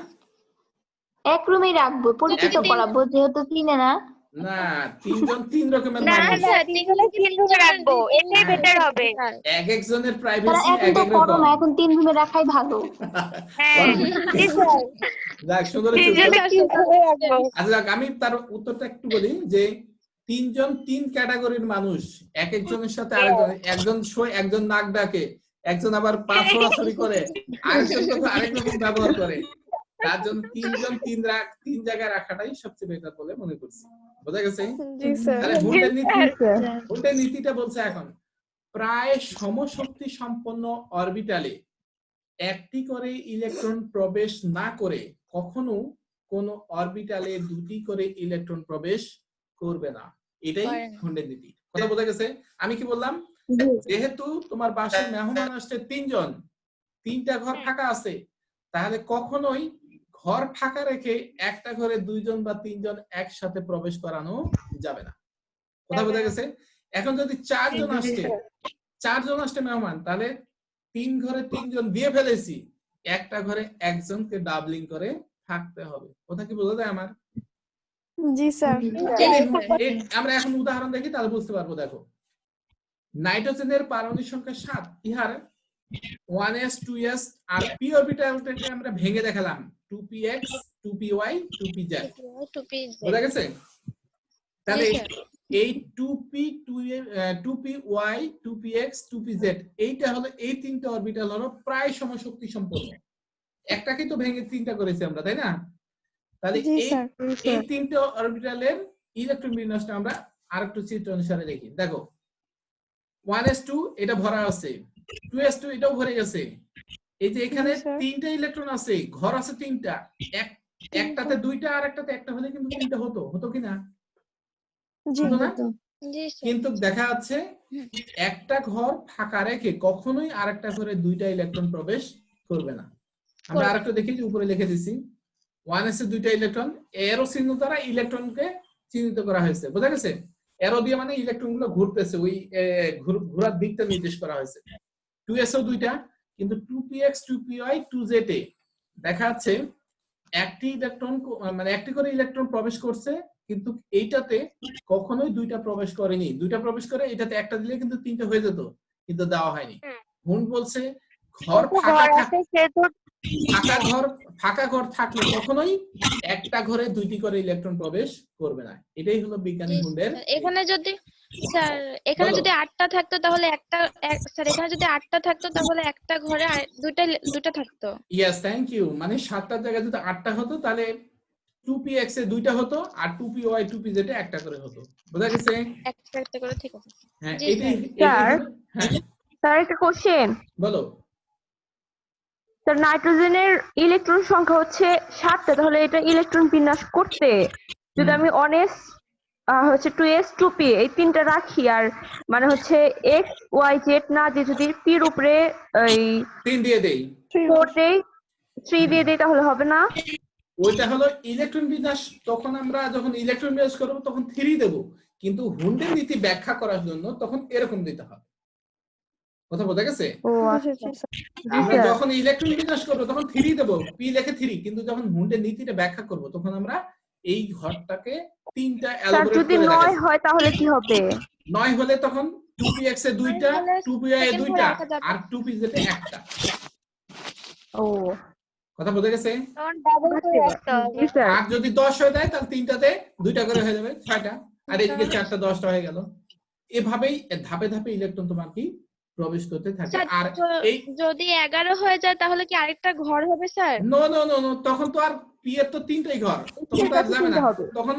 এক রুমেই রাখবো, পরিচিত করাবো যেহেতু চিনে না। না 3 জন 3 রকমের না মানুষ, না 3 জনে 3 করে রাখবো, এটাই বেটার হবে। এক একজনের তারা প্রাইভেসি এখন এক তো এক রকম। করোনা, এখন 3 রুমে রাখাই ভালো। হ্যাঁ জি স্যার, যাক সুন্দর 3 উত্তর। জনে 3 করে রাখবো। আচ্ছা যাক, আমি তার উত্তরটা একটু বলি যে 3 জন 3 ক্যাটাগরির মানুষ, এক একজনের সাথে আরেকজন, একজন শোয়, একজন নাক ডাকে, একজন আবার পা ছোড়াছুড়ি করে, আরেকজন তো আরেক রকম ব্যবহার করে। তার জন্য 3 জন 3 জায়গায় রাখাটাই সবচেয়ে বেটার বলে মনে করছি। বোঝা গেছে? জি স্যার। তাহলে হুন্ডের নীতিটা বলছে এখন প্রায় সমশক্তি সম্পন্ন অরবিটালে একটি করে ইলেকট্রন প্রবেশ না করে কখনো কোন অরবিটালে 2টি করে ইলেকট্রন প্রবেশ করবে না, এটাই হুন্ডের নীতি। কথা বোঝা গেছে? আমি কি বললাম, যেহেতু তোমার বাসায় মেহমান আসছে 3 জন, 3টা ঘর ফাঁকা আছে, তাহলে কখনোই ঘর ফাঁকা রেখে একটা ঘরে 2 জন বা 3 জন একসাথে প্রবেশ করানো যাবে না। কথা বোঝা গেছে? এখন যদি 4 জন আসছে মেহমান, তাহলে 3 ঘরে 3 জন দিয়ে ফেলেছি, একটা ঘরে একজনকে ডাবলিং করে থাকতে হবে। কথা কি বোঝা যায় আমার? জি স্যার। আমরা এখন উদাহরণ দেখি তাহলে বুঝতে পারবো। দেখো, নাইট্রোজেনের পারমাণবিক সংখ্যা 7, ইহার 1s 2s আর p অরবিটালটাকে আমরা ভেঙে দেখালাম 2px 2py 2pz। বোঝা গেছে? তাহলে এই 2p 2py 2px 2pz এইটা হলো, এই 3টা অরবিটাল হলো প্রায় সমশক্তি সম্পন্ন। একটাকে তো ভেঙে 3টা করেছি আমরা, তাই না? তাহলে জি এই স্যার। 3টা অরবিটালের ইলেকট্রন বিন্যাসটা আমরা আরেকটু চিত্র অনুসারে দেখি। দেখো 1s2 এটা ভরা আছে, 2s2 এটাও ভরে গেছে। এই যে এখানে জি স্যার। 3টা ইলেকট্রন আছে, ঘর আছে 3টা, একটাতে 2টা আর একটাতে একটা হলে কিন্তু 3টা হতো কিনা? জি হতো না? জি স্যার। কিন্তু দেখা যাচ্ছে একটা ঘর ফাঁকা রেখে কখনোই আরেকটা ঘরে 2টা ইলেকট্রন প্রবেশ করবে না। আমরা আরেকটা দেখি যে উপরে লিখে দিছি 1s এর 2টা ইলেকট্রন, এরো চিহ্ন দ্বারা ইলেকট্রনকে চিহ্নিত করা হয়েছে। বোঝা গেছে? এরো দিয়ে মানে ইলেকট্রন গুলো ঘুরতেছে, ওই ঘোরার দিকটা নির্দেশ করা হয়েছে। 2s ও 2টা, কিন্তু 2px 2py 2z এ দেখা যাচ্ছে একটি ইলেকট্রন, মানে একটি করে ইলেকট্রন প্রবেশ করছে, কিন্তু এইটাতে কখনোই 2টা প্রবেশ করেনি। 2টা প্রবেশ করে এটাতে একটা দিলে কিন্তু 3টা হয়ে যেত, কিন্তু দেওয়া হয়নি। হুন্ড বলছে ঘর ফাঁকা ঘর থাকলে কখনোই একটা ঘরে 2টি করে ইলেকট্রন প্রবেশ করবে না। এটাই হলো বিজ্ঞানী হুন্ডের। এখানে যদি স্যার এখানে যদি 8টা থাকতো তাহলে স্যার এখানে যদি 8টা থাকতো তাহলে একটা ঘরে দুটা থাকতো। Yes, thank you. মানে 7টার জায়গায় যদি 8টা হতো তাহলে 2px এ 2টা হতো আর 2py 2pz এ একটা করে হতো। বোঝা গেছে? একটা করে, ঠিক আছে। হ্যাঁ, জি, এটাই স্যার। হ্যাঁ স্যার একটা কোশ্চেন, বলো। স্যার নাইট্রোজেনের ইলেকট্রন সংখ্যা হচ্ছে 7টা, তাহলে এটা ইলেকট্রন বিন্যাস করতে যদি আমি অনেস হচ্ছে 2s 2p এই 3টা রাখি, আর মানে হচ্ছে x y z না দিয়ে যদি p এর উপরে এই 3 দিয়ে দেই, 4 দেই 3 দিয়ে দেই, তাহলে হবে না? ওইটা হলো ইলেকট্রন বিন্যাস। তখন আমরা যখন ইলেকট্রন বিন্যাস করব তখন 3 দেব, কিন্তু হুন্ডের নীতি ব্যাখ্যা করার জন্য তখন এরকম দিতে হবে। কথা বোঝা গেছে? ও বুঝেছি স্যার। আমরা যখন ইলেকট্রন বিন্যাস করব তখন 3 দেব, p লিখে 3, কিন্তু যখন হুন্ডের নীতিটা ব্যাখ্যা করব তখন আমরা এই ঘরটাকে 3টা স্যার এলাবোরেট যদি করে 9 দেখাচ্ছি। হয় তাহলে কি হবে? 9 হলে তখন 2px এ 2টা, 2py এ 2টা আর 2pz এ একটা। ও কথা বোঝা গেছে? তখন ডাবল করে রাখতে হবে। জি স্যার। আর যদি 10 হয়ে যায় তাহলে 3টাতে 2টা করে হয়ে যাবে 6টা, আর এদিকে 4টা 10টা হয়ে গেল। এভাবেই ধাপে ধাপে ইলেকট্রন তোমার কি প্রবেশ করতে থাকে। স্যার আর এই যদি 11 হয়ে যায় তাহলে কি আরেকটা ঘর হবে sir? No no no no, তখন তো আর পি এর তো তিনটাই ঘর, তখন তো আর যাবে না, তখন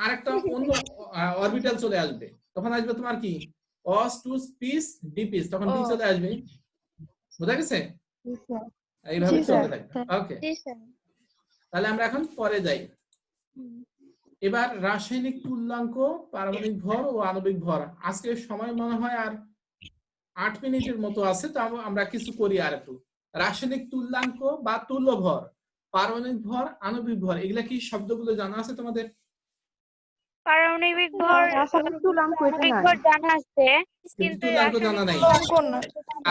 আরেকটা অন্য অরবিটাল চলে আসবে, তখন আসবে তোমার কি অস টু পিস ডি পিস, তখন ডি চলে আসবে। বুঝা গেছে? এইভাবে জি, স্যার। চলতে থাকবে। ওকে, জি স্যার। তাহলে আমরা এখন পরে যাই। এবার রাসায়নিক তুল্যাঙ্ক, পারমাণবিক ভর ও আণবিক ভর। আজকে সময় মনে হয় আর 8 মিনিটের মতো আছে, তো আমরা কিছু করি আর একটু। রাসায়নিক তুল্যাঙ্ক বা তুল্য ভর, পারমাণবিক ভর, আণবিক ভর, এগুলা কি শব্দগুলো জানা আছে তোমাদের? পারমাণবিক ভর রাসায়নিক তুল্যাঙ্ক এটা আণবিক নাই। ভর জানা আছে, কিন্তু কিন্তু তুল্যাঙ্ক জানা নাই। তুল্যাঙ্ক না।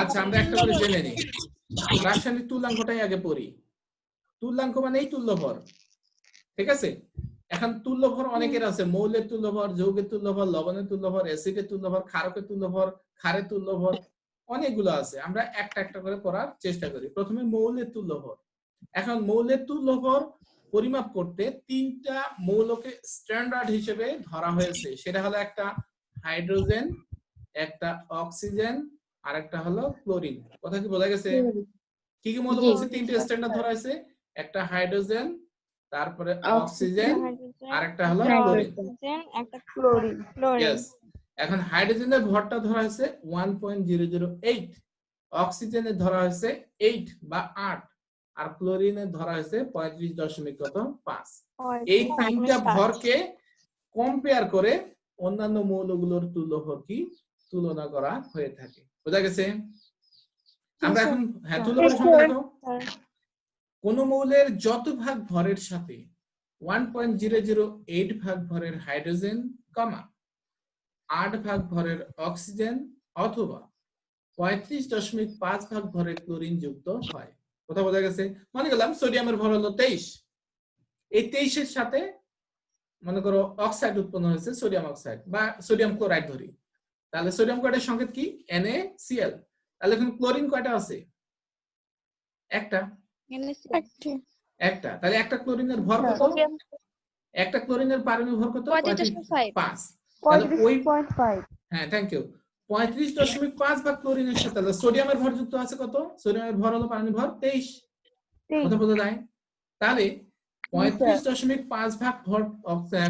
আচ্ছা, আমরা একটা করে জেনে নিই। রাসায়নিক তুল্যাঙ্কটাই আগে পড়ি। তুল্যাঙ্ক মানে এই তুল্য ভর, ঠিক আছে? এখন তুল্য ভর অনেকের আছে, মৌলের তুল্য ভর, যৌগের তুল্য ভর, লবণের তুল্য ভর, অ্যাসিডের তুল্য ভর, ক্ষারকের তুল্য ভর, ক্ষারের তুল্য ভর, অনেকগুলো আছে। আমরা একটা একটা করে পড়ার চেষ্টা করি। প্রথমে মৌলের তুল্য ভর। এখন মৌলের তুল্য ভর পরিমাপ করতে তিনটা মৌলকে স্ট্যান্ডার্ড হিসেবে ধরা হয়েছে। সেটা হলো একটা হাইড্রোজেন, একটা অক্সিজেন, আর একটা হলো ক্লোরিন। কথা কি বোঝা গেছে? কি কি মৌল বলছে তিনটে স্ট্যান্ডার্ড ধরা হয়েছে? একটা হাইড্রোজেন, তারপরে অক্সিজেন, আর একটা হলো ক্লোরিন। একটা ক্লোরিন। ইয়েস। এখন হাইড্রোজেনের ভরটা ধরা হয়েছে 1.008, অক্সিজেনের ধরা হয়েছে 8 বা 8, আর ক্লোরিনের ধরা হয়েছে 35.5। এই তিনটা ভরকে কম্পেয়ার করে অন্যান্য মৌলগুলোর তুল্য ভর কি তুলনা করা হয়ে থাকে। বোঝা গেছে? আমরা এখন তুল্য ভরের সংখ্যা দেখো। কোন মৌলের যত ভাগ ভরের সাথে 1.008 ভাগ ভরের হাইড্রোজেন, 8 ভাগ ভরের অক্সিজেন অথবা 35.5 ভাগ ভরের ক্লোরিন যুক্ত হয়। কথা বোঝা গেছে? মনে করলাম সোডিয়ামের ভর হলো 23, এই 23 এর সাথে মনে করো অক্সাইড উৎপন্ন হয়েছে, সোডিয়াম অক্সাইড বা সোডিয়াম ক্লোরাইড ধরি, তাহলে সোডিয়াম ক্লোরাইডের সংকেত কি? NaCl। তাহলে এখন ক্লোরিন কয়টা আছে? একটা। একটা, তাহলে একটা ক্লোরিনের ভর কত? একটা ক্লোরিনের পারমাণবিক ভর কত? 35.5। তাহলে ওই 35.5। হ্যাঁ, থ্যাংক ইউ। 35.5 ভাগ ক্লোরিনের সাথে তাহলে সোডিয়ামের ভর যুক্ত আছে কত? সোডিয়ামের ভর হলো পারমাণবিক ভর 23। কথা বোঝা যায়? তাহলে 35.5 ভাগ ভর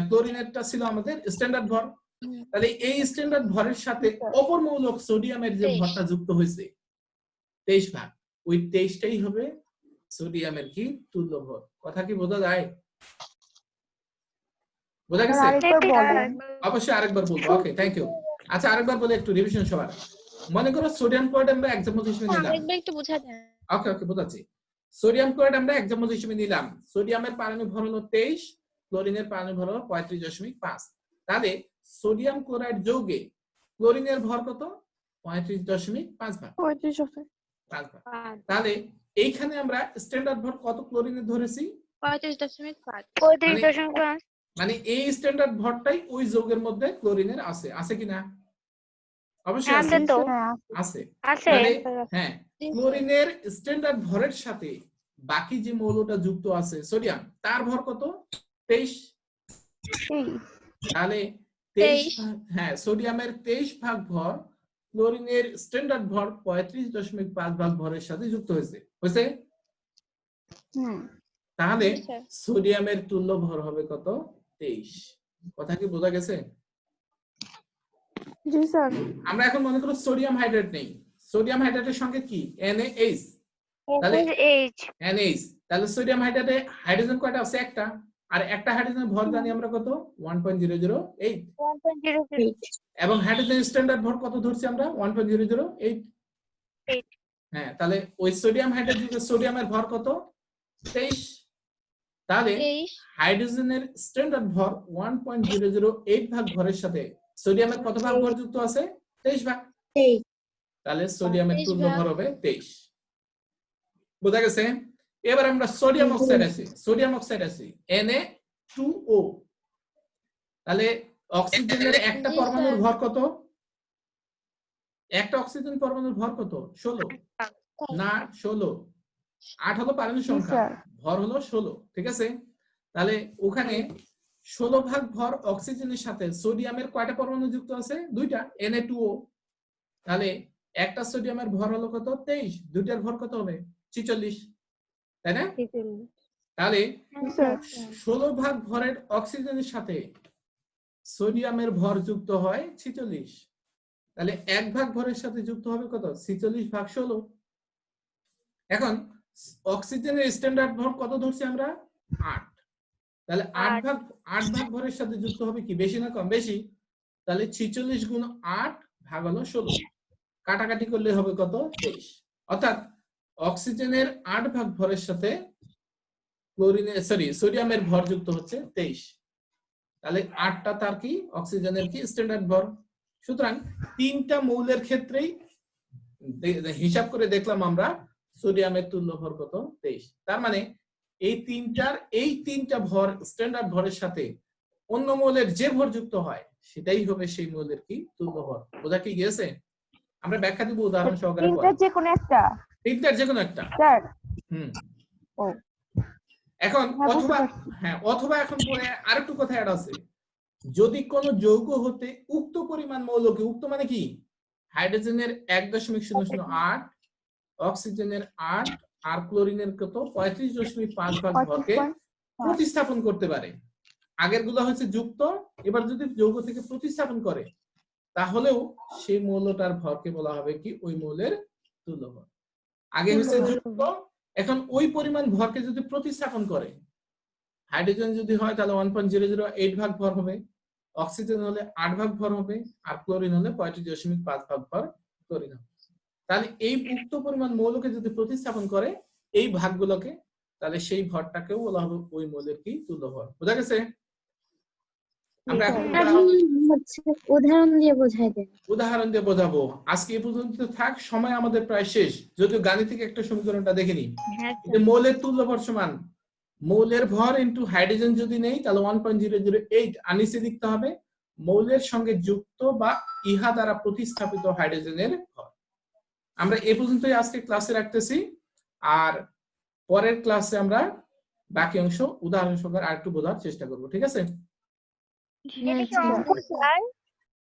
ক্লোরিনেরটা ছিল আমাদের স্ট্যান্ডার্ড ভর। তাহলে এই স্ট্যান্ডার্ড ভরের সাথে অপর মৌলক সোডিয়ামের যে ভরটা যুক্ত হয়েছে 23 ভাগ, ওই 23টাই হবে সোডিয়ামের কি তুল্য ভর। কথা কি বোঝা যায়? বোঝা গেছে? অবশ্যই আরেকবার বলবো। ওকে, থ্যাংক ইউ। আচ্ছা, আরেকবার বলে একটু রিভিশন সবার। মনে করো সোডিয়াম ক্লোরাইড আমরা এক্সাম্পল হিসেবে নিলাম। আরেকবার একটু বোঝা যায়। ওকে ওকে, বোঝাচ্ছি। সোডিয়াম ক্লোরাইড আমরা এক্সাম্পল হিসেবে নিলাম। সোডিয়ামের পারমাণবিক ভর হলো 23, ক্লোরিনের পারমাণবিক ভর হলো 35.5। তাহলে সোডিয়াম ক্লোরাইড যৌগে ক্লোরিনের ভর কত? 35.5 ভাগ। 5 ভাগ। তাহলে এইখানে আমরা স্ট্যান্ডার্ড ভর কত ক্লোরিনের ধরেছি? 35.5। মানে এই স্ট্যান্ডার্ড ভরটাই ওই যৌগের মধ্যে ক্লোরিনের আছে, আছে কিনা? অবশ্যই আছে। আছে। তাহলে হ্যাঁ, ক্লোরিনের স্ট্যান্ডার্ড ভরের সাথে বাকি যে মৌলটা যুক্ত আছে সোডিয়াম, তার ভর কত? 23। তাহলে 23 হ্যাঁ, সোডিয়ামের 23 ভাগ ভর ক্লোরিনের স্ট্যান্ডার্ড ভর 35.5 ভাগ ভরের সাথে যুক্ত হয়েছে। হয়েছে? তাহলে সোডিয়ামের তুল্য ভর হবে কত? 23। কথা কি বোঝা গেছে? জি স্যার। আমরা এখন মনে করো সোডিয়াম হাইড্রেট নেই। সোডিয়াম হাইড্রেটের সংকেত কি? NaH। তাহলে NaH, তাহলে সোডিয়াম হাইড্রেটে হাইড্রোজেন কয়টা আছে? একটা। আর একটা হাইড্রোজেনের ভর জানি আমরা কত? 1.008। এবং হাইড্রোজেন স্ট্যান্ডার্ড ভর কত ধরছি আমরা? 1.008। হ্যাঁ, তাহলে ওই সোডিয়াম হাইড্রেট যুগে সোডিয়ামের ভর কত? 23। তাহলে হাইড্রোজেনের স্ট্যান্ডার্ড ভর 1.008 ভাগ ভরের সাথে সোডিয়ামের কত ভাগ ভর যুক্ত আছে? 23 ভাগ। তাহলে সোডিয়ামের তুল্য ভর হবে 23। বোঝা গেছে? এবার আমরা সোডিয়াম অক্সাইড আছে, সোডিয়াম অক্সাইড আছে Na2O। তাহলে অক্সিজেনের একটা পরমাণুর ভর কত? একটা অক্সিজেন পরমাণুর ভর কত? 16 না 16, 8 হলো পারমাণবিক সংখ্যা, ভর হলো 16। ঠিক আছে? তাহলে ওখানে 16 ভাগ ভর অক্সিজেনের সাথে সোডিয়ামের কয়টা পরমাণু যুক্ত আছে? দুইটা, Na2O। তাহলে একটা সোডিয়ামের ভর হলো কত 23, দুইটার ভর কত হবে 46, তাই না? তাহলে জি স্যার 16 ভাগ ভরের অক্সিজেনের সাথে সোডিয়ামের ভর যুক্ত হয় 46, তাহলে 1 ভাগ ভরের সাথে যুক্ত হবে কত 46 ভাগ 16। এখন অক্সিজেনের স্ট্যান্ডার্ড ভর কত ধরছি আমরা 8, তাহলে 8 ভাগ ভরের সাথে যুক্ত হবে কি বেশি না কম? বেশি। তাহলে 46 গুণ 8 ভাগ হলো 16, কাটাকাটি করলে হবে কত 23। অর্থাৎ অক্সিজেনের 8 ভাগ ভরের সাথে সোডিয়ামের ভর যুক্ত হচ্ছে 23, তাহলে 8টা তার কি অক্সিজেনের কি স্ট্যান্ডার্ড ভর। সুতরাং তিনটা মৌলের ক্ষেত্রেই হিসাব করে দেখলাম আমরা সোডিয়ামের তুল্য ভর কত 23। তার মানে এই তিনটা ভর স্ট্যান্ডার্ড ভরের সাথে অন্য মৌলের যে ভর যুক্ত হয় সেটাই হবে সেই মৌলের কি তুল্য ভর। বোঝা কি গিয়েছে? আমরা ব্যাখ্যা দিব উদাহরণ সহকারে। তিনটার যে কোনো একটা তিনটার যে কোনো একটা। স্যার। ও এখন হ্যাঁ, বুঝতে অথবা পারছি। অথবা এখন পরে আরেকটু কথা অ্যাড আছে, যদি কোন যৌগ হতে উক্ত পরিমাণ মৌলকে, উক্ত মানে কি হাইড্রোজেনের 1.008, অক্সিজেনের 8 আর ক্লোরিনের কত 35.5 ভাগ ভরকে প্রতিস্থাপন করতে পারে। আগের গুলো হচ্ছে যুক্ত, এবার যদি যৌগ থেকে প্রতিস্থাপন করে তাহলেও সেই মৌলটার ভরকে বলা হবে কি ওই মৌলের তুল্য ভর। আগে হচ্ছে যুক্ত, এখন ওই পরিমাণ ভরকে যদি প্রতিস্থাপন করে, হাইড্রোজেন যদি হয় তাহলে 1.008 ভাগ ভর হবে, অক্সিজেন হলে 8 ভাগ ভর হবে, আর ক্লোরিন হলে 35.5 ভাগ ভর ক্লোরিন হবে। তাহলে এই উক্ত পরিমাণ মৌলকে যদি প্রতিস্থাপন করে এই ভাগগুলোকে, তাহলে সেই ভরটাকেও বলা হবে ওই মৌলের কি তুল্য ভর। বোঝা গেছে? আমরা এখন উদাহরণ দিয়ে বোঝাই দেন। উদাহরণ দিয়ে বোঝাবো। আজকে এই পর্যন্ত থাক, সময় আমাদের প্রায় শেষ। যদিও গাণিতিক একটা সমীকরণটা দেখে নিই। যে মৌলের তুল্য ভর সমান মৌলের ভর ইনটু হাইড্রোজেন যদি নেই তাহলে 1.008, আর নিচে লিখতে হবে মৌলের সঙ্গে যুক্ত বা ইহা দ্বারা প্রতিস্থাপিত হাইড্রোজেনের ভর। আমরা এই পর্যন্তই আজকে ক্লাসে রাখতেছি, আর পরের ক্লাসে আমরা বাকি অংশ উদাহরণ সহকারে আরেকটু বোঝার চেষ্টা করব। ঠিক আছে? স্যার